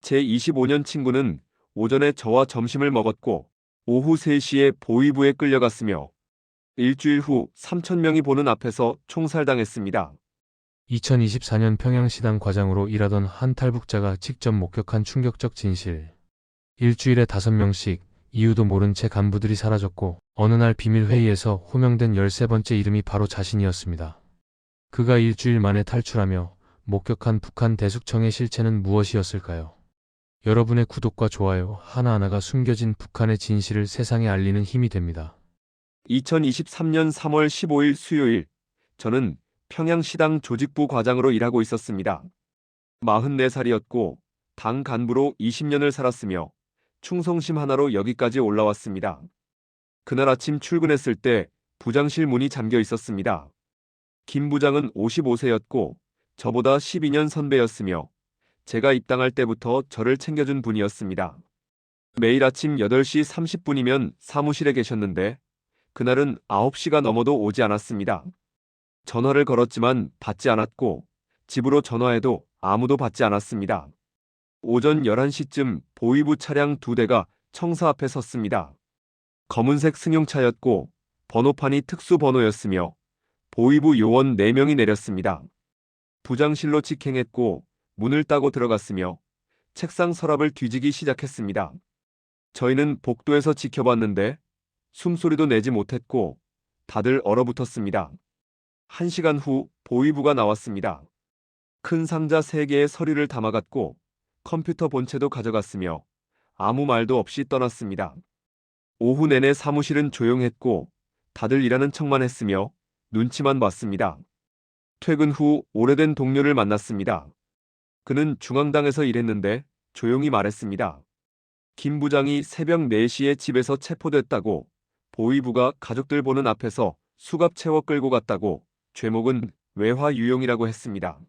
제25년 친구는 오전에 저와 점심을 먹었고 오후 3시에 보위부에 끌려갔으며 일주일 후 3,000명이 보는 앞에서 총살당했습니다. 2024년 평양시당 과장으로 일하던 한 탈북자가 직접 목격한 충격적 진실. 일주일에 5명씩 이유도 모른 채 간부들이 사라졌고 어느 날 비밀회의에서 호명된 13번째 이름이 바로 자신이었습니다. 그가 일주일 만에 탈출하며 목격한 북한 대숙청의 실체는 무엇이었을까요? 여러분의 구독과 좋아요 하나하나가 숨겨진 북한의 진실을 세상에 알리는 힘이 됩니다. 2023년 3월 15일 수요일, 저는 평양시당 조직부 과장으로 일하고 있었습니다. 44살이었고 당 간부로 20년을 살았으며 충성심 하나로 여기까지 올라왔습니다. 그날 아침 출근했을 때 부장실 문이 잠겨 있었습니다. 김 부장은 55세였고 저보다 12년 선배였으며 제가 입당할 때부터 저를 챙겨준 분이었습니다. 매일 아침 8시 30분이면 사무실에 계셨는데 그날은 9시가 넘어도 오지 않았습니다. 전화를 걸었지만 받지 않았고 집으로 전화해도 아무도 받지 않았습니다. 오전 11시쯤 보위부 차량 2대가 청사 앞에 섰습니다. 검은색 승용차였고 번호판이 특수 번호였으며 보위부 요원 4명이 내렸습니다. 부장실로 직행했고 문을 따고 들어갔으며 책상 서랍을 뒤지기 시작했습니다. 저희는 복도에서 지켜봤는데 숨소리도 내지 못했고 다들 얼어붙었습니다. 1시간 후 보위부가 나왔습니다. 큰 상자 3개에 서류를 담아갔고 컴퓨터 본체도 가져갔으며 아무 말도 없이 떠났습니다. 오후 내내 사무실은 조용했고 다들 일하는 척만 했으며 눈치만 봤습니다. 퇴근 후 오래된 동료를 만났습니다. 그는 중앙당에서 일했는데 조용히 말했습니다. 김 부장이 새벽 4시에 집에서 체포됐다고, 보위부가 가족들 보는 앞에서 수갑 채워 끌고 갔다고, 죄목은 외화 유용이라고 했습니다.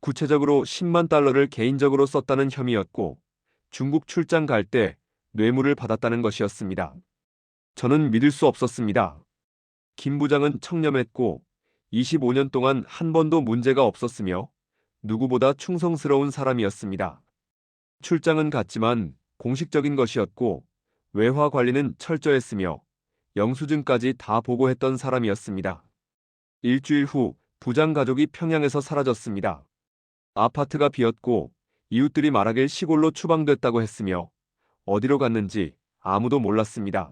구체적으로 10만 달러를 개인적으로 썼다는 혐의였고 중국 출장 갈 때 뇌물을 받았다는 것이었습니다. 저는 믿을 수 없었습니다. 김 부장은 청렴했고 25년 동안 한 번도 문제가 없었으며 누구보다 충성스러운 사람이었습니다. 출장은 갔지만 공식적인 것이었고 외화 관리는 철저했으며 영수증까지 다 보고했던 사람이었습니다. 일주일 후 부장 가족이 평양에서 사라졌습니다. 아파트가 비었고 이웃들이 말하길 시골로 추방됐다고 했으며 어디로 갔는지 아무도 몰랐습니다.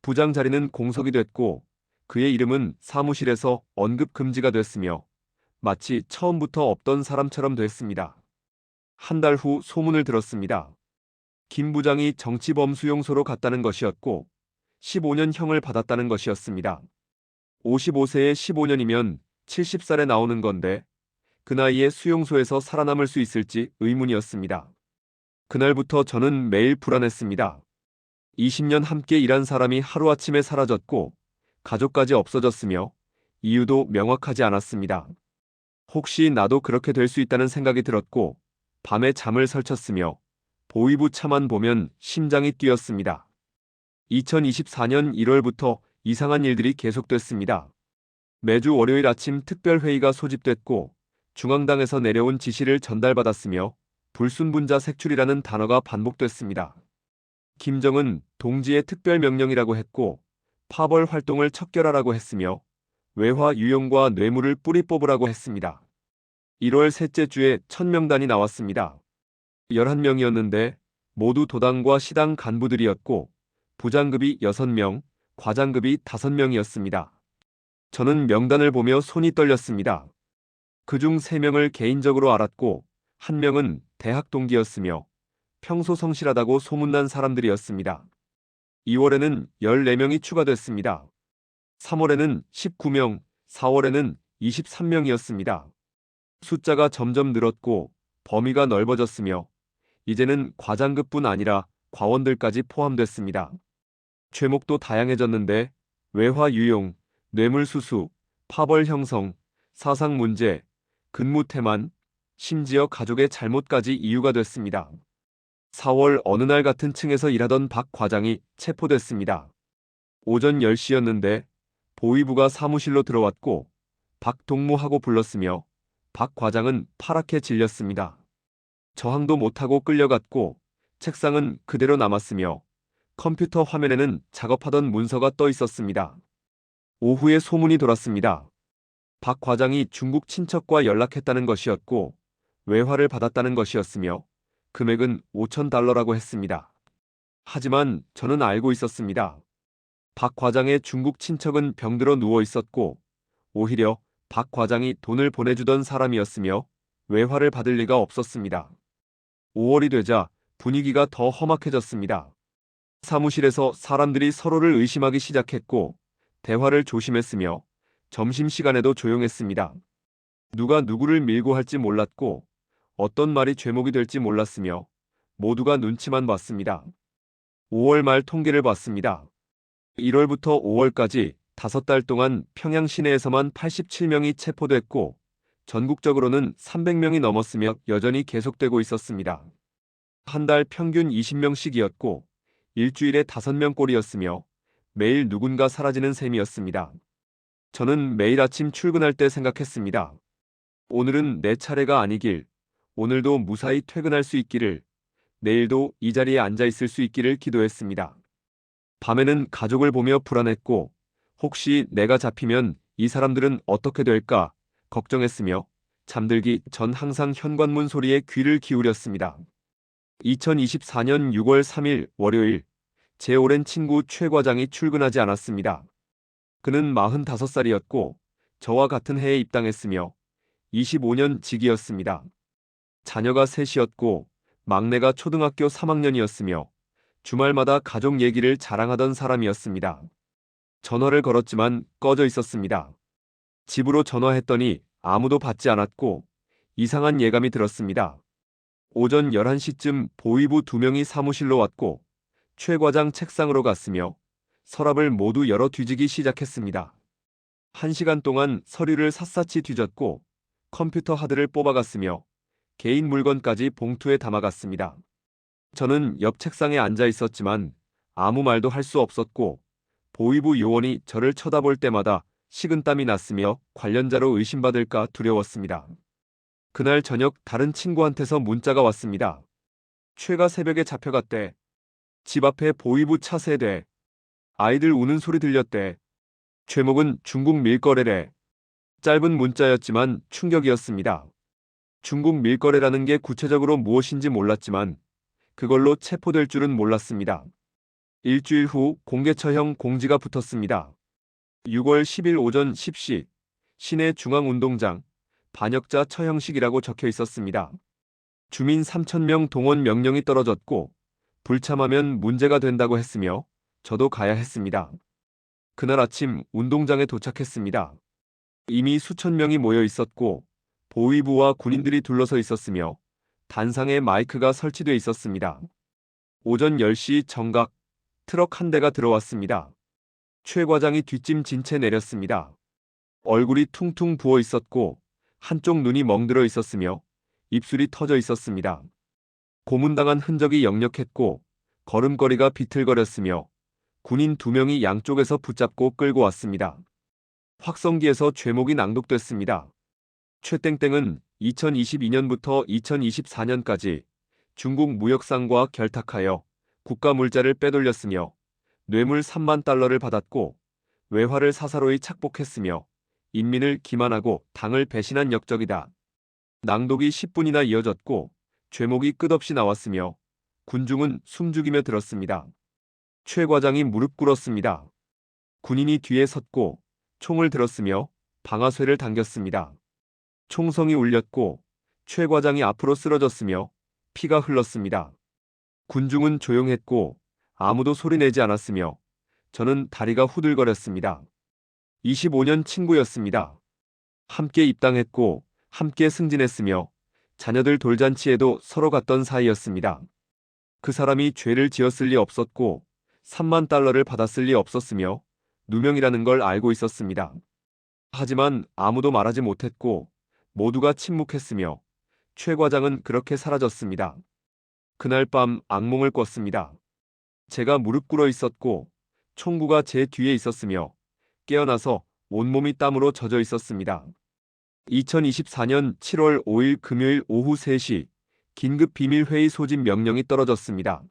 부장 자리는 공석이 됐고 그의 이름은 사무실에서 언급 금지가 됐으며 마치 처음부터 없던 사람처럼 됐습니다. 한 달 후 소문을 들었습니다. 김 부장이 정치범수용소로 갔다는 것이었고 15년형을 받았다는 것이었습니다. 55세에 15년이면 70살에 나오는 건데 그 나이에 수용소에서 살아남을 수 있을지 의문이었습니다. 그날부터 저는 매일 불안했습니다. 20년 함께 일한 사람이 하루아침에 사라졌고 가족까지 없어졌으며 이유도 명확하지 않았습니다. 혹시 나도 그렇게 될 수 있다는 생각이 들었고 밤에 잠을 설쳤으며 보위부 차만 보면 심장이 뛰었습니다. 2024년 1월부터 이상한 일들이 계속됐습니다. 매주 월요일 아침 특별회의가 소집됐고 중앙당에서 내려온 지시를 전달받았으며 불순분자 색출이라는 단어가 반복됐습니다. 김정은 동지의 특별명령이라고 했고 파벌 활동을 척결하라고 했으며 외화 유용과 뇌물을 뿌리 뽑으라고 했습니다. 1월 셋째 주에 첫 명단이 나왔습니다. 11명이었는데 모두 도당과 시당 간부들이었고 부장급이 6명, 과장급이 5명이었습니다. 저는 명단을 보며 손이 떨렸습니다. 그중 3명을 개인적으로 알았고 1명은 대학 동기였으며 평소 성실하다고 소문난 사람들이었습니다. 2월에는 14명이 추가됐습니다. 3월에는 19명, 4월에는 23명이었습니다. 숫자가 점점 늘었고 범위가 넓어졌으며 이제는 과장급뿐 아니라 과원들까지 포함됐습니다. 죄목도 다양해졌는데 외화 유용, 뇌물수수, 파벌 형성, 사상 문제, 근무 태만, 심지어 가족의 잘못까지 이유가 됐습니다. 4월 어느 날 같은 층에서 일하던 박 과장이 체포됐습니다. 오전 10시였는데 보위부가 사무실로 들어왔고 박 동무하고 불렀으며 박 과장은 파랗게 질렸습니다. 저항도 못하고 끌려갔고 책상은 그대로 남았으며 컴퓨터 화면에는 작업하던 문서가 떠 있었습니다. 오후에 소문이 돌았습니다. 박 과장이 중국 친척과 연락했다는 것이었고 외화를 받았다는 것이었으며 금액은 5,000달러라고 했습니다. 하지만 저는 알고 있었습니다. 박 과장의 중국 친척은 병들어 누워 있었고 오히려 박 과장이 돈을 보내주던 사람이었으며 외화를 받을 리가 없었습니다. 5월이 되자 분위기가 더 험악해졌습니다. 사무실에서 사람들이 서로를 의심하기 시작했고 대화를 조심했으며 점심시간에도 조용했습니다. 누가 누구를 밀고 할지 몰랐고 어떤 말이 죄목이 될지 몰랐으며 모두가 눈치만 봤습니다. 5월 말 통계를 봤습니다. 1월부터 5월까지 5달 동안 평양 시내에서만 87명이 체포됐고 전국적으로는 300명이 넘었으며 여전히 계속되고 있었습니다. 한 달 평균 20명씩이었고 일주일에 5명꼴이었으며 매일 누군가 사라지는 셈이었습니다. 저는 매일 아침 출근할 때 생각했습니다. 오늘은 내 차례가 아니길, 오늘도 무사히 퇴근할 수 있기를, 내일도 이 자리에 앉아 있을 수 있기를 기도했습니다. 밤에는 가족을 보며 불안했고 혹시 내가 잡히면 이 사람들은 어떻게 될까 걱정했으며 잠들기 전 항상 현관문 소리에 귀를 기울였습니다. 2024년 6월 3일 월요일, 제 오랜 친구 최 과장이 출근하지 않았습니다. 그는 45살이었고 저와 같은 해에 입당했으며 25년 직이었습니다. 자녀가 셋이었고 막내가 초등학교 3학년이었으며 주말마다 가족 얘기를 자랑하던 사람이었습니다. 전화를 걸었지만 꺼져 있었습니다. 집으로 전화했더니 아무도 받지 않았고 이상한 예감이 들었습니다. 오전 11시쯤 보위부 2명이 사무실로 왔고 최 과장 책상으로 갔으며 서랍을 모두 열어 뒤지기 시작했습니다. 1시간 동안 서류를 샅샅이 뒤졌고 컴퓨터 하드를 뽑아갔으며 개인 물건까지 봉투에 담아갔습니다. 저는 옆 책상에 앉아 있었지만 아무 말도 할 수 없었고 보위부 요원이 저를 쳐다볼 때마다 식은땀이 났으며 관련자로 의심받을까 두려웠습니다. 그날 저녁 다른 친구한테서 문자가 왔습니다. 최가 새벽에 잡혀갔대. 집 앞에 보위부 차 세대. 아이들 우는 소리 들렸대. 죄목은 중국 밀거래래. 짧은 문자였지만 충격이었습니다. 중국 밀거래라는 게 구체적으로 무엇인지 몰랐지만 그걸로 체포될 줄은 몰랐습니다. 일주일 후 공개처형 공지가 붙었습니다. 6월 10일 오전 10시 시내 중앙운동장 반역자 처형식이라고 적혀 있었습니다. 주민 3,000명 동원 명령이 떨어졌고 불참하면 문제가 된다고 했으며 저도 가야 했습니다. 그날 아침 운동장에 도착했습니다. 이미 수천 명이 모여 있었고 보위부와 군인들이 둘러서 있었으며 단상에 마이크가 설치돼 있었습니다. 오전 10시 정각 트럭 한 대가 들어왔습니다. 최 과장이 뒷짐진 채 내렸습니다. 얼굴이 퉁퉁 부어 있었고 한쪽 눈이 멍들어 있었으며 입술이 터져 있었습니다. 고문당한 흔적이 역력했고 걸음걸이가 비틀거렸으며 군인 2명이 양쪽에서 붙잡고 끌고 왔습니다. 확성기에서 죄목이 낭독됐습니다. 최땡땡은 2022년부터 2024년까지 중국 무역상과 결탁하여 국가 물자를 빼돌렸으며 뇌물 3만 달러를 받았고 외화를 사사로이 착복했으며 인민을 기만하고 당을 배신한 역적이다. 낭독이 10분이나 이어졌고 죄목이 끝없이 나왔으며 군중은 숨죽이며 들었습니다. 최 과장이 무릎 꿇었습니다. 군인이 뒤에 섰고 총을 들었으며 방아쇠를 당겼습니다. 총성이 울렸고 최 과장이 앞으로 쓰러졌으며 피가 흘렀습니다. 군중은 조용했고 아무도 소리내지 않았으며 저는 다리가 후들거렸습니다. 25년 친구였습니다. 함께 입당했고 함께 승진했으며 자녀들 돌잔치에도 서로 갔던 사이였습니다. 그 사람이 죄를 지었을 리 없었고 3만 달러를 받았을 리 없었으며 누명이라는 걸 알고 있었습니다. 하지만 아무도 말하지 못했고 모두가 침묵했으며 최 과장은 그렇게 사라졌습니다. 그날 밤 악몽을 꿨습니다. 제가 무릎 꿇어 있었고 총구가 제 뒤에 있었으며 깨어나서 온몸이 땀으로 젖어 있었습니다. 2024년 7월 5일 금요일 오후 3시 긴급 비밀회의 소집 명령이 떨어졌습니다.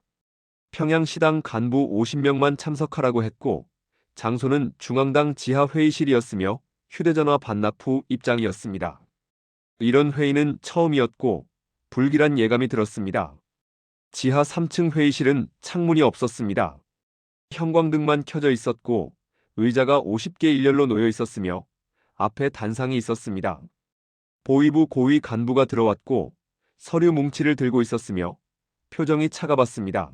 평양시당 간부 50명만 참석하라고 했고 장소는 중앙당 지하 회의실이었으며 휴대전화 반납 후 입장이었습니다. 이런 회의는 처음이었고 불길한 예감이 들었습니다. 지하 3층 회의실은 창문이 없었습니다. 형광등만 켜져 있었고 의자가 50개 일렬로 놓여 있었으며 앞에 단상이 있었습니다. 보위부 고위 간부가 들어왔고 서류 뭉치를 들고 있었으며 표정이 차가웠습니다.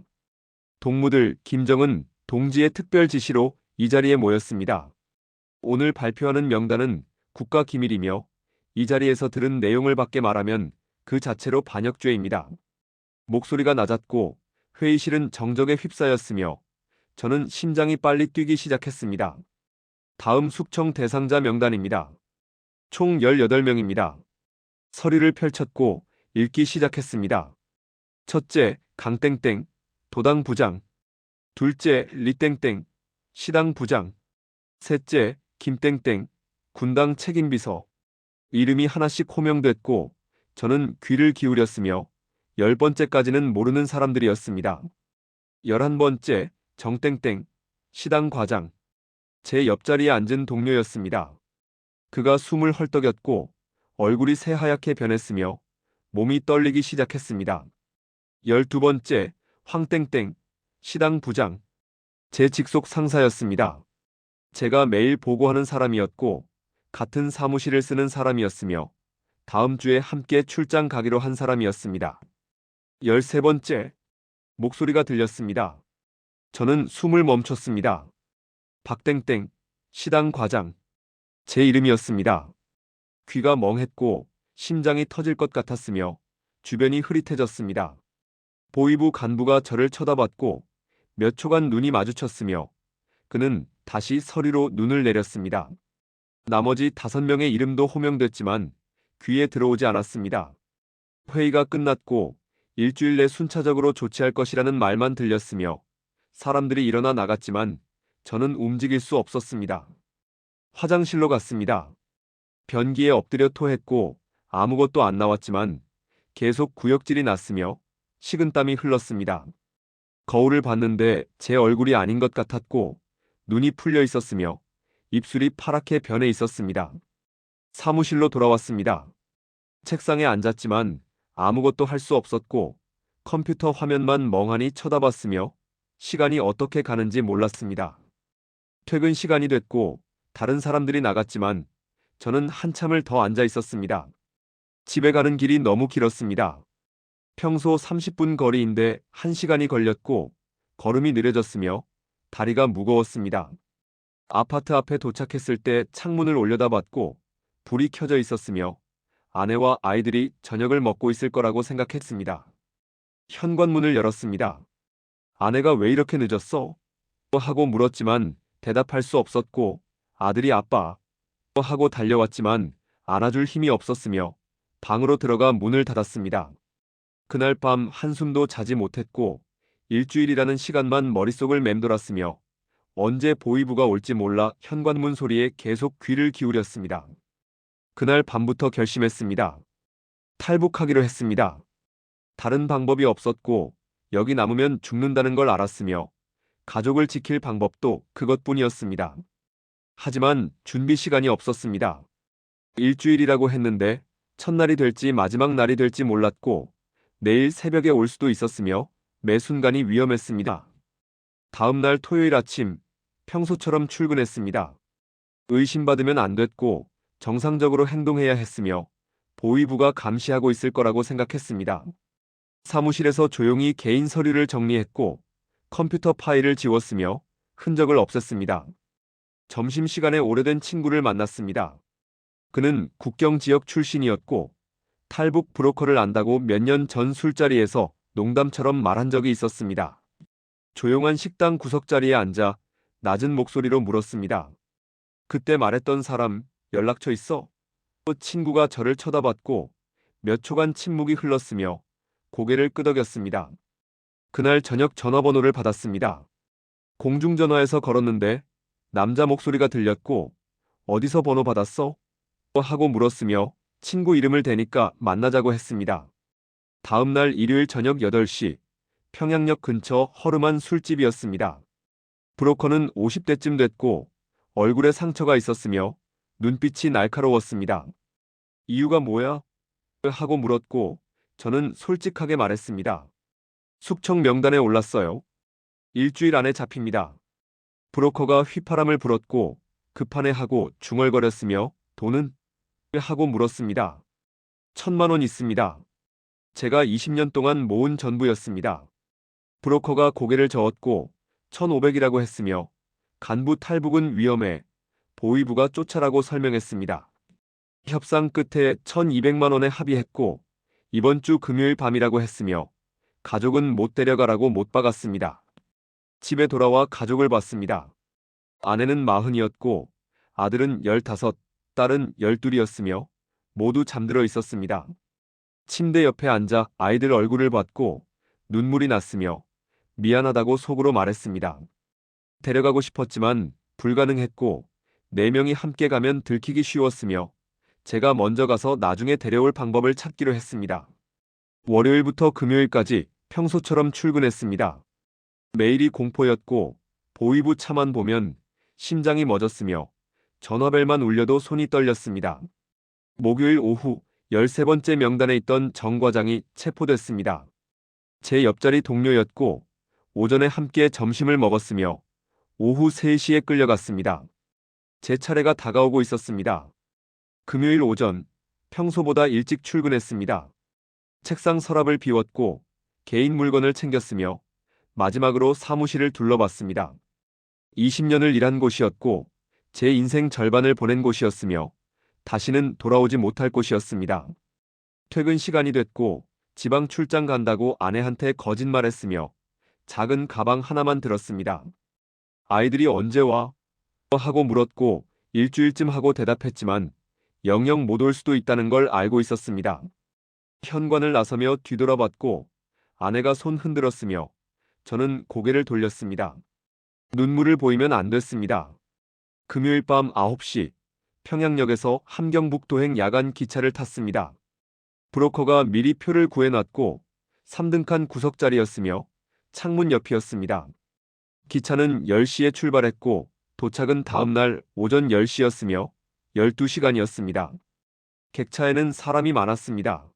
동무들 김정은 동지의 특별 지시로 이 자리에 모였습니다. 오늘 발표하는 명단은 국가기밀이며 이 자리에서 들은 내용을 밖에 말하면 그 자체로 반역죄입니다. 목소리가 낮았고 회의실은 정적에 휩싸였으며 저는 심장이 빨리 뛰기 시작했습니다. 다음 숙청 대상자 명단입니다. 총 18명입니다. 서류를 펼쳤고 읽기 시작했습니다. 첫째, 강땡땡, 도당 부장. 둘째, 리땡땡, 시당 부장. 셋째, 김땡땡, 군당 책임비서. 이름이 하나씩 호명됐고 저는 귀를 기울였으며 10번째까지는 모르는 사람들이었습니다. 11번째, 정땡땡, 시당 과장. 제 옆자리에 앉은 동료였습니다. 그가 숨을 헐떡였고 얼굴이 새하얗게 변했으며 몸이 떨리기 시작했습니다. 12번째, 황땡땡, 시당 부장. 제 직속 상사였습니다. 제가 매일 보고하는 사람이었고 같은 사무실을 쓰는 사람이었으며 다음 주에 함께 출장 가기로 한 사람이었습니다. 13번째, 목소리가 들렸습니다. 저는 숨을 멈췄습니다. 박땡땡, 시당 과장. 제 이름이었습니다. 귀가 멍했고 심장이 터질 것 같았으며 주변이 흐릿해졌습니다. 보위부 간부가 저를 쳐다봤고 몇 초간 눈이 마주쳤으며 그는 다시 서류로 눈을 내렸습니다. 나머지 5명의 이름도 호명됐지만 귀에 들어오지 않았습니다. 회의가 끝났고 일주일 내 순차적으로 조치할 것이라는 말만 들렸으며 사람들이 일어나 나갔지만 저는 움직일 수 없었습니다. 화장실로 갔습니다. 변기에 엎드려 토했고 아무것도 안 나왔지만 계속 구역질이 났으며 식은땀이 흘렀습니다. 거울을 봤는데 제 얼굴이 아닌 것 같았고 눈이 풀려 있었으며 입술이 파랗게 변해 있었습니다. 사무실로 돌아왔습니다. 책상에 앉았지만 아무것도 할 수 없었고 컴퓨터 화면만 멍하니 쳐다봤으며 시간이 어떻게 가는지 몰랐습니다. 퇴근 시간이 됐고 다른 사람들이 나갔지만 저는 한참을 더 앉아 있었습니다. 집에 가는 길이 너무 길었습니다. 평소 30분 거리인데 1시간이 걸렸고 걸음이 느려졌으며 다리가 무거웠습니다. 아파트 앞에 도착했을 때 창문을 올려다봤고 불이 켜져 있었으며 아내와 아이들이 저녁을 먹고 있을 거라고 생각했습니다. 현관문을 열었습니다. 아내가 왜 이렇게 늦었어? 하고 물었지만 대답할 수 없었고 아들이 아빠 하고 달려왔지만 안아줄 힘이 없었으며 방으로 들어가 문을 닫았습니다. 그날 밤 한숨도 자지 못했고 일주일이라는 시간만 머릿속을 맴돌았으며 언제 보위부가 올지 몰라 현관문 소리에 계속 귀를 기울였습니다. 그날 밤부터 결심했습니다. 탈북하기로 했습니다. 다른 방법이 없었고 여기 남으면 죽는다는 걸 알았으며 가족을 지킬 방법도 그것뿐이었습니다. 하지만 준비 시간이 없었습니다. 일주일이라고 했는데 첫날이 될지 마지막 날이 될지 몰랐고 내일 새벽에 올 수도 있었으며 매 순간이 위험했습니다. 다음 날 토요일 아침 평소처럼 출근했습니다. 의심받으면 안 됐고 정상적으로 행동해야 했으며 보위부가 감시하고 있을 거라고 생각했습니다. 사무실에서 조용히 개인 서류를 정리했고 컴퓨터 파일을 지웠으며 흔적을 없앴습니다. 점심시간에 오래된 친구를 만났습니다. 그는 국경 지역 출신이었고 탈북 브로커를 안다고 몇 년 전 술자리에서 농담처럼 말한 적이 있었습니다. 조용한 식당 구석자리에 앉아 낮은 목소리로 물었습니다. 그때 말했던 사람 연락처 있어? 친구가 저를 쳐다봤고 몇 초간 침묵이 흘렀으며 고개를 끄덕였습니다. 그날 저녁 전화번호를 받았습니다. 공중전화에서 걸었는데 남자 목소리가 들렸고 어디서 번호 받았어? 하고 물었으며 친구 이름을 대니까 만나자고 했습니다. 다음 날 일요일 저녁 8시, 평양역 근처 허름한 술집이었습니다. 브로커는 50대쯤 됐고 얼굴에 상처가 있었으며 눈빛이 날카로웠습니다. 이유가 뭐야? 하고 물었고 저는 솔직하게 말했습니다. 숙청 명단에 올랐어요. 일주일 안에 잡힙니다. 브로커가 휘파람을 불었고 급하네 하고 중얼거렸으며 돈은? 하고 물었습니다. 1,000만 원 있습니다. 제가 20년 동안 모은 전부였습니다. 브로커가 고개를 저었고 1,500이라고 했으며 간부 탈북은 위험해 보위부가 쫓아라고 설명했습니다. 협상 끝에 1,200만 원에 합의했고 이번 주 금요일 밤이라고 했으며 가족은 못 데려가라고 못 박았습니다. 집에 돌아와 가족을 봤습니다. 아내는 40이었고 아들은 15, 딸은 12이었으며 모두 잠들어 있었습니다. 침대 옆에 앉아 아이들 얼굴을 봤고 눈물이 났으며 미안하다고 속으로 말했습니다. 데려가고 싶었지만 불가능했고 4명이 함께 가면 들키기 쉬웠으며 제가 먼저 가서 나중에 데려올 방법을 찾기로 했습니다. 월요일부터 금요일까지 평소처럼 출근했습니다. 매일이 공포였고 보위부 차만 보면 심장이 멎었으며 전화벨만 울려도 손이 떨렸습니다. 목요일 오후 13번째 명단에 있던 정 과장이 체포됐습니다. 제 옆자리 동료였고 오전에 함께 점심을 먹었으며 오후 3시에 끌려갔습니다. 제 차례가 다가오고 있었습니다. 금요일 오전 평소보다 일찍 출근했습니다. 책상 서랍을 비웠고 개인 물건을 챙겼으며 마지막으로 사무실을 둘러봤습니다. 20년을 일한 곳이었고 제 인생 절반을 보낸 곳이었으며 다시는 돌아오지 못할 곳이었습니다. 퇴근 시간이 됐고 지방 출장 간다고 아내한테 거짓말했으며 작은 가방 하나만 들었습니다. 아이들이 언제 와? 하고 물었고 일주일쯤 하고 대답했지만 영영 못 올 수도 있다는 걸 알고 있었습니다. 현관을 나서며 뒤돌아봤고 아내가 손 흔들었으며 저는 고개를 돌렸습니다. 눈물을 보이면 안 됐습니다. 금요일 밤 9시 평양역에서 함경북도행 야간 기차를 탔습니다. 브로커가 미리 표를 구해놨고 3등칸 구석자리였으며 창문 옆이었습니다. 기차는 10시에 출발했고 도착은 다음 날 오전 10시였으며 12시간이었습니다. 객차에는 사람이 많았습니다.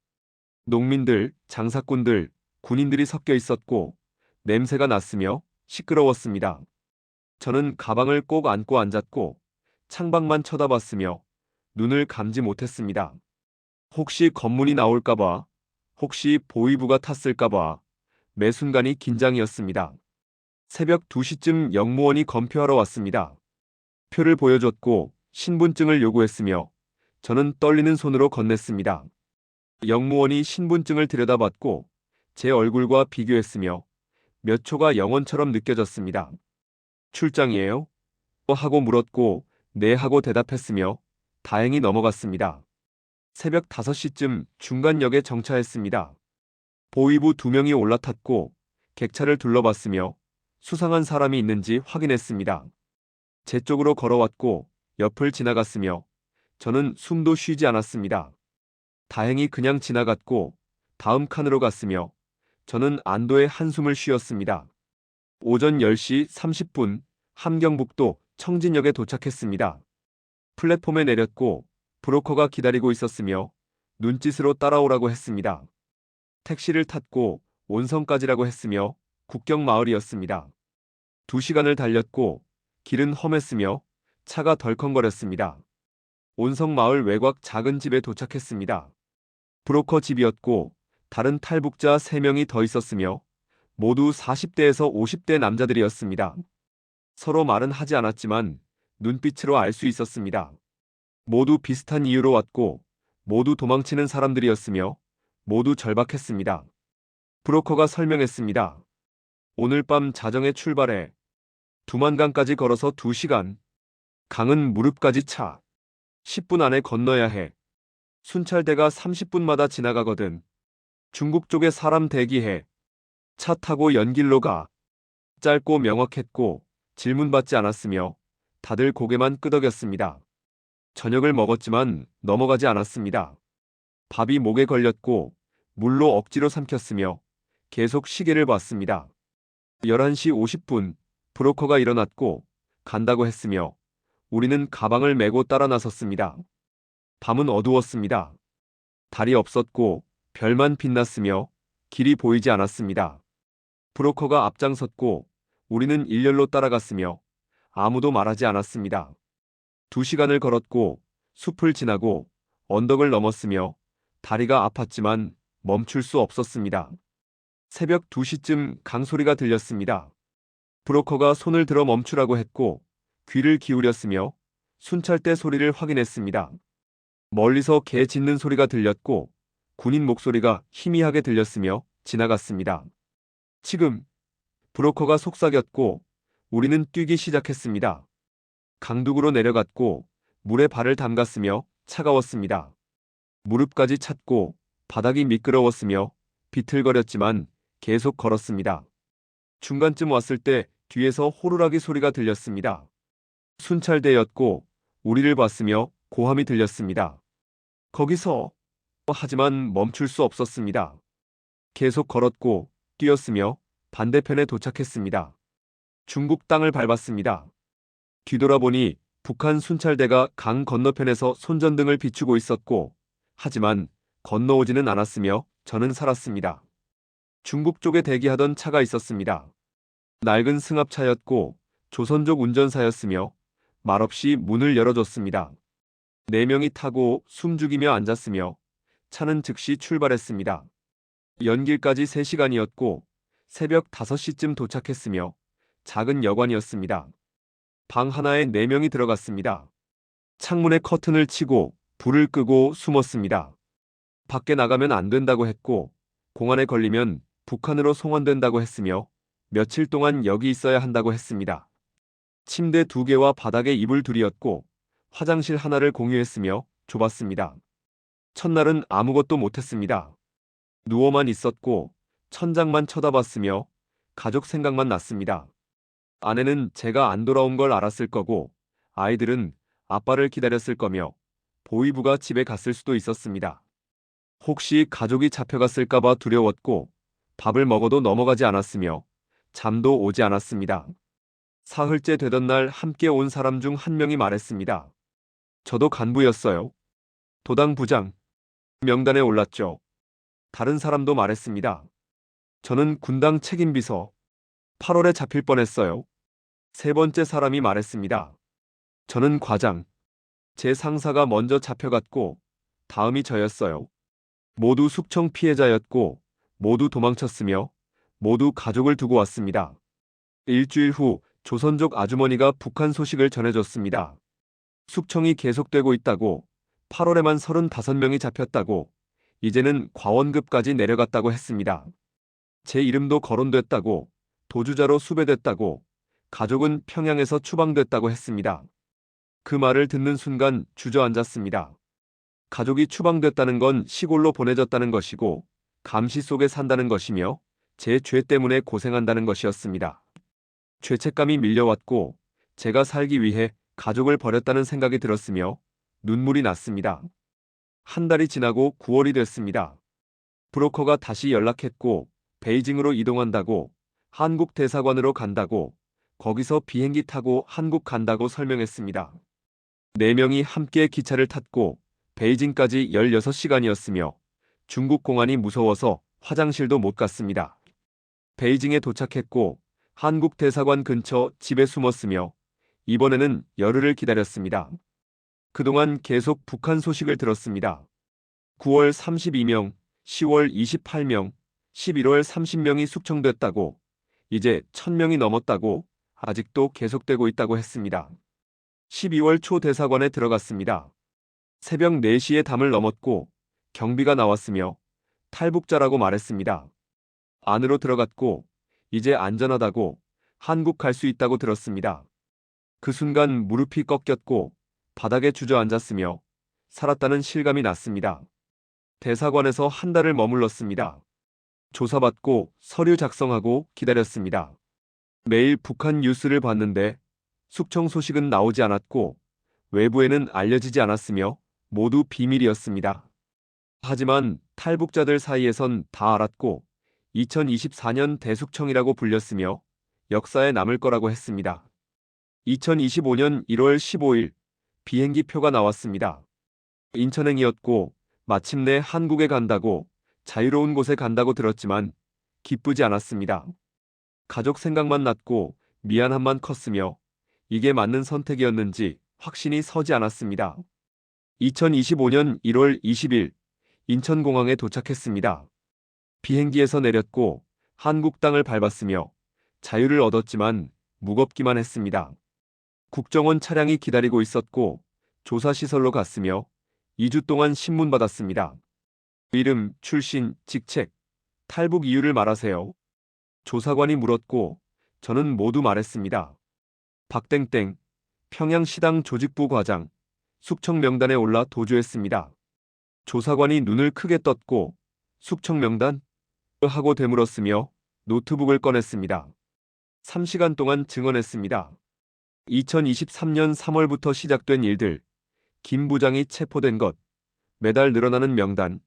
농민들, 장사꾼들, 군인들이 섞여 있었고 냄새가 났으며 시끄러웠습니다. 저는 가방을 꼭 안고 앉았고 창밖만 쳐다봤으며 눈을 감지 못했습니다. 혹시 검문이 나올까봐, 혹시 보위부가 탔을까봐 매 순간이 긴장이었습니다. 새벽 2시쯤 영무원이 검표하러 왔습니다. 표를 보여줬고 신분증을 요구했으며 저는 떨리는 손으로 건넸습니다. 영무원이 신분증을 들여다봤고 제 얼굴과 비교했으며 몇 초가 영원처럼 느껴졌습니다. 출장이에요? 하고 물었고 네 하고 대답했으며 다행히 넘어갔습니다. 새벽 5시쯤 중간역에 정차했습니다. 보위부 2명이 올라탔고 객차를 둘러봤으며 수상한 사람이 있는지 확인했습니다. 제 쪽으로 걸어왔고 옆을 지나갔으며 저는 숨도 쉬지 않았습니다. 다행히 그냥 지나갔고 다음 칸으로 갔으며 저는 안도의 한숨을 쉬었습니다. 오전 10시 30분 함경북도 청진역에 도착했습니다. 플랫폼에 내렸고 브로커가 기다리고 있었으며 눈짓으로 따라오라고 했습니다. 택시를 탔고 온성까지라고 했으며 국경 마을이었습니다. 2시간을 달렸고 길은 험했으며 차가 덜컹거렸습니다. 온성 마을 외곽 작은 집에 도착했습니다. 브로커 집이었고 다른 탈북자 3명이 더 있었으며 모두 40대에서 50대 남자들이었습니다. 서로 말은 하지 않았지만 눈빛으로 알 수 있었습니다. 모두 비슷한 이유로 왔고 모두 도망치는 사람들이었으며 모두 절박했습니다. 브로커가 설명했습니다. 오늘 밤 자정에 출발해 두만강까지 걸어서 2시간, 강은 무릎까지 차. 10분 안에 건너야 해. 순찰대가 30분마다 지나가거든. 중국 쪽에 사람 대기해. 차 타고 연길로 가. 짧고 명확했고 질문받지 않았으며 다들 고개만 끄덕였습니다. 저녁을 먹었지만 넘어가지 않았습니다. 밥이 목에 걸렸고 물로 억지로 삼켰으며 계속 시계를 봤습니다. 11시 50분 브로커가 일어났고 간다고 했으며 우리는 가방을 메고 따라 나섰습니다. 밤은 어두웠습니다. 달이 없었고 별만 빛났으며 길이 보이지 않았습니다. 브로커가 앞장섰고 우리는 일렬로 따라갔으며 아무도 말하지 않았습니다. 2시간을 걸었고 숲을 지나고 언덕을 넘었으며 다리가 아팠지만 멈출 수 없었습니다. 새벽 2시쯤 강소리가 들렸습니다. 브로커가 손을 들어 멈추라고 했고 귀를 기울였으며 순찰대 소리를 확인했습니다. 멀리서 개 짖는 소리가 들렸고 군인 목소리가 희미하게 들렸으며 지나갔습니다. 지금 브로커가 속삭였고 우리는 뛰기 시작했습니다. 강둑으로 내려갔고 물에 발을 담갔으며 차가웠습니다. 무릎까지 찼고 바닥이 미끄러웠으며 비틀거렸지만 계속 걸었습니다. 중간쯤 왔을 때 뒤에서 호루라기 소리가 들렸습니다. 순찰대였고 우리를 봤으며 고함이 들렸습니다. 거기서 하지만 멈출 수 없었습니다. 계속 걸었고 뛰었으며 반대편에 도착했습니다. 중국 땅을 밟았습니다. 뒤돌아보니 북한 순찰대가 강 건너편에서 손전등을 비추고 있었고 하지만 건너오지는 않았으며 저는 살았습니다. 중국 쪽에 대기하던 차가 있었습니다. 낡은 승합차였고 조선족 운전사였으며 말없이 문을 열어줬습니다. 4명이 타고 숨죽이며 앉았으며 차는 즉시 출발했습니다. 연길까지 3시간이었고 새벽 5시쯤 도착했으며 작은 여관이었습니다. 방 하나에 4명이 들어갔습니다. 창문에 커튼을 치고 불을 끄고 숨었습니다. 밖에 나가면 안 된다고 했고 공안에 걸리면 북한으로 송환된다고 했으며 며칠 동안 여기 있어야 한다고 했습니다. 침대 2개와 바닥에 이불 2이었고 화장실 하나를 공유했으며 좁았습니다. 첫날은 아무것도 못했습니다. 누워만 있었고 천장만 쳐다봤으며 가족 생각만 났습니다. 아내는 제가 안 돌아온 걸 알았을 거고 아이들은 아빠를 기다렸을 거며 보이부가 집에 갔을 수도 있었습니다. 혹시 가족이 잡혀갔을까봐 두려웠고 밥을 먹어도 넘어가지 않았으며 잠도 오지 않았습니다. 사흘째 되던 날 함께 온 사람 중 한 명이 말했습니다. 저도 간부였어요. 도당 부장. 명단에 올랐죠. 다른 사람도 말했습니다. 저는 군당 책임비서. 8월에 잡힐 뻔했어요. 3번째 사람이 말했습니다. 저는 과장. 제 상사가 먼저 잡혀갔고 다음이 저였어요. 모두 숙청 피해자였고 모두 도망쳤으며 모두 가족을 두고 왔습니다. 일주일 후 조선족 아주머니가 북한 소식을 전해줬습니다. 숙청이 계속되고 있다고, 8월에만 35명이 잡혔다고, 이제는 과원급까지 내려갔다고 했습니다. 제 이름도 거론됐다고, 도주자로 수배됐다고, 가족은 평양에서 추방됐다고 했습니다. 그 말을 듣는 순간 주저앉았습니다. 가족이 추방됐다는 건 시골로 보내졌다는 것이고 감시 속에 산다는 것이며 제 죄 때문에 고생한다는 것이었습니다. 죄책감이 밀려왔고 제가 살기 위해 가족을 버렸다는 생각이 들었으며 눈물이 났습니다. 한 달이 지나고 9월이 됐습니다. 브로커가 다시 연락했고 베이징으로 이동한다고, 한국 대사관으로 간다고, 거기서 비행기 타고 한국 간다고 설명했습니다. 4명이 함께 기차를 탔고 베이징까지 16시간이었으며 중국 공안이 무서워서 화장실도 못 갔습니다. 베이징에 도착했고 한국 대사관 근처 집에 숨었으며 이번에는 열흘을 기다렸습니다. 그동안 계속 북한 소식을 들었습니다. 9월 32명, 10월 28명, 11월 30명이 숙청됐다고, 이제 1000명이 넘었다고, 아직도 계속되고 있다고 했습니다. 12월 초 대사관에 들어갔습니다. 새벽 4시에 담을 넘었고 경비가 나왔으며 탈북자라고 말했습니다. 안으로 들어갔고 이제 안전하다고, 한국 갈 수 있다고 들었습니다. 그 순간 무릎이 꺾였고 바닥에 주저앉았으며 살았다는 실감이 났습니다. 대사관에서 한 달을 머물렀습니다. 조사받고 서류 작성하고 기다렸습니다. 매일 북한 뉴스를 봤는데 숙청 소식은 나오지 않았고 외부에는 알려지지 않았으며 모두 비밀이었습니다. 하지만 탈북자들 사이에선 다 알았고 2024년 대숙청이라고 불렸으며 역사에 남을 거라고 했습니다. 2025년 1월 15일 비행기 표가 나왔습니다. 인천행이었고 마침내 한국에 간다고 자유로운 곳에 간다고 들었지만 기쁘지 않았습니다. 가족 생각만 났고 미안함만 컸으며 이게 맞는 선택이었는지 확신이 서지 않았습니다. 2025년 1월 20일 인천공항에 도착했습니다. 비행기에서 내렸고 한국 땅을 밟았으며 자유를 얻었지만 무겁기만 했습니다. 국정원 차량이 기다리고 있었고 조사시설로 갔으며 2주 동안 신문 받았습니다. 이름, 출신, 직책, 탈북 이유를 말하세요. 조사관이 물었고 저는 모두 말했습니다. 박땡땡, 평양시당 조직부 과장, 숙청 명단에 올라 도주했습니다. 조사관이 눈을 크게 떴고 숙청 명단? 하고 되물었으며 노트북을 꺼냈습니다. 3시간 동안 증언했습니다. 2023년 3월부터 시작된 일들, 김 부장이 체포된 것, 매달 늘어나는 명단,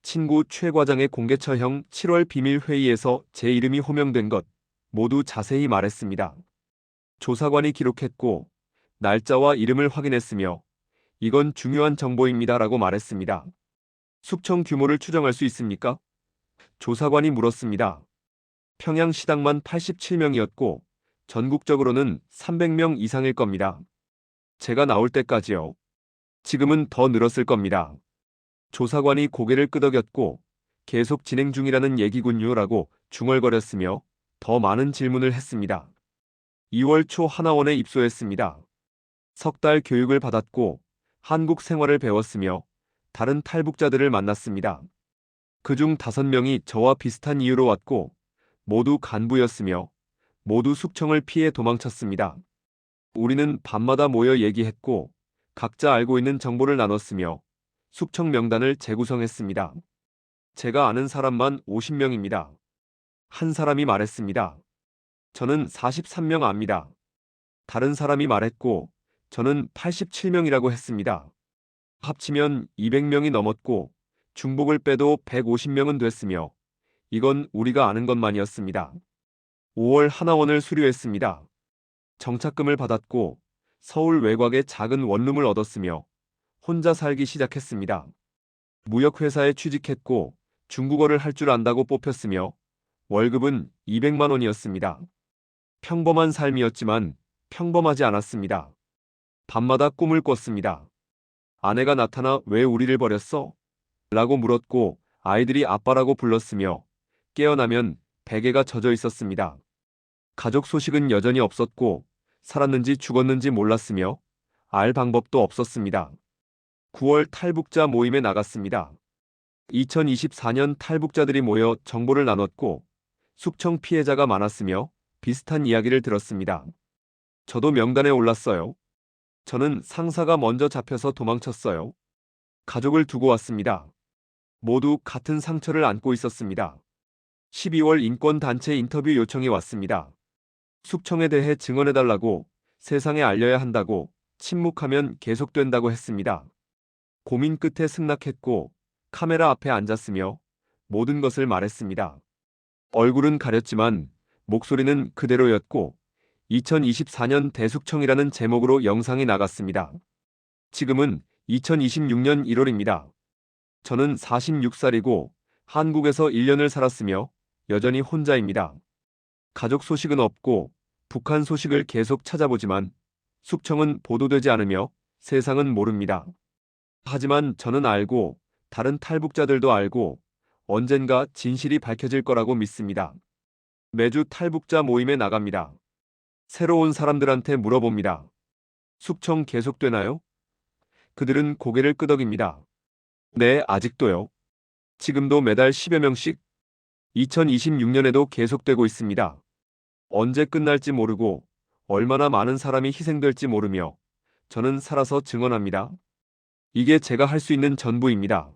친구 최 과장의 공개 처형 7월 비밀 회의에서 제 이름이 호명된 것, 모두 자세히 말했습니다. 조사관이 기록했고 날짜와 이름을 확인했으며 이건 중요한 정보입니다라고 말했습니다. 숙청 규모를 추정할 수 있습니까? 조사관이 물었습니다. 평양시당만 87명이었고 전국적으로는 300명 이상일 겁니다. 제가 나올 때까지요. 지금은 더 늘었을 겁니다. 조사관이 고개를 끄덕였고 계속 진행 중이라는 얘기군요라고 중얼거렸으며 더 많은 질문을 했습니다. 2월 초 하나원에 입소했습니다. 석 달 교육을 받았고 한국 생활을 배웠으며 다른 탈북자들을 만났습니다. 그중 5명이 저와 비슷한 이유로 왔고 모두 간부였으며 모두 숙청을 피해 도망쳤습니다. 우리는 밤마다 모여 얘기했고 각자 알고 있는 정보를 나눴으며 숙청 명단을 재구성했습니다. 제가 아는 사람만 50명입니다. 한 사람이 말했습니다. 저는 43명 압니다. 다른 사람이 말했고 저는 87명이라고 했습니다. 합치면 200명이 넘었고 중복을 빼도 150명은 됐으며 이건 우리가 아는 것만이었습니다. 5월 하나원을 수료했습니다. 정착금을 받았고 서울 외곽에 작은 원룸을 얻었으며 혼자 살기 시작했습니다. 무역회사에 취직했고 중국어를 할 줄 안다고 뽑혔으며 월급은 200만 원이었습니다. 평범한 삶이었지만 평범하지 않았습니다. 밤마다 꿈을 꿨습니다. 아내가 나타나 왜 우리를 버렸어? 라고 물었고 아이들이 아빠라고 불렀으며 깨어나면 베개가 젖어 있었습니다. 가족 소식은 여전히 없었고 살았는지 죽었는지 몰랐으며 알 방법도 없었습니다. 9월 탈북자 모임에 나갔습니다. 2024년 탈북자들이 모여 정보를 나눴고 숙청 피해자가 많았으며 비슷한 이야기를 들었습니다. 저도 명단에 올랐어요. 저는 상사가 먼저 잡혀서 도망쳤어요. 가족을 두고 왔습니다. 모두 같은 상처를 안고 있었습니다. 12월 인권단체 인터뷰 요청이 왔습니다. 숙청에 대해 증언해달라고, 세상에 알려야 한다고, 침묵하면 계속된다고 했습니다. 고민 끝에 승낙했고 카메라 앞에 앉았으며 모든 것을 말했습니다. 얼굴은 가렸지만 목소리는 그대로였고 2024년 대숙청이라는 제목으로 영상이 나갔습니다. 지금은 2026년 1월입니다. 저는 46살이고 한국에서 1년을 살았으며 여전히 혼자입니다. 가족 소식은 없고 북한 소식을 계속 찾아보지만 숙청은 보도되지 않으며 세상은 모릅니다. 하지만 저는 알고 다른 탈북자들도 알고 언젠가 진실이 밝혀질 거라고 믿습니다. 매주 탈북자 모임에 나갑니다. 새로운 사람들한테 물어봅니다. 숙청 계속되나요? 그들은 고개를 끄덕입니다. 네, 아직도요. 지금도 매달 10여 명씩 2026년에도 계속되고 있습니다. 언제 끝날지 모르고 얼마나 많은 사람이 희생될지 모르며 저는 살아서 증언합니다. 이게 제가 할 수 있는 전부입니다.